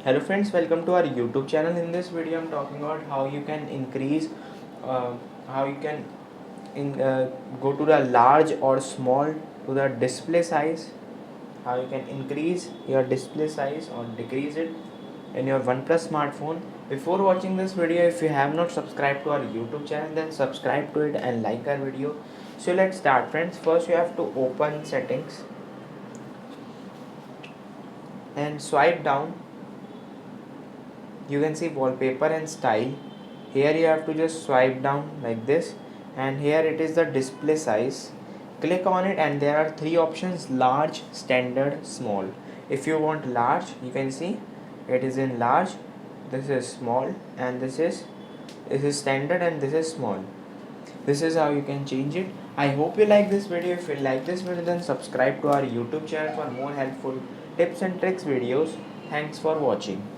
Hello friends, welcome to our YouTube channel. In this video I'm talking about how you can increase how you can go to the large or small to the display size, how you can increase your display size or decrease it in your OnePlus smartphone. Before watching this video, if you have not subscribed to our YouTube channel, then subscribe to it and like our video. So let's start friends. First you have to open settings and swipe down. You can see wallpaper and style. Here you have to just swipe down like this, and here it is the display size. Click on it and there are three options: large, standard, small. If you want large, you can see it is in large, this is small, and this is standard, and this is small. This is how you can change it. I hope you like this video. If you like this video, then subscribe to our YouTube channel for more helpful tips and tricks videos. Thanks for watching.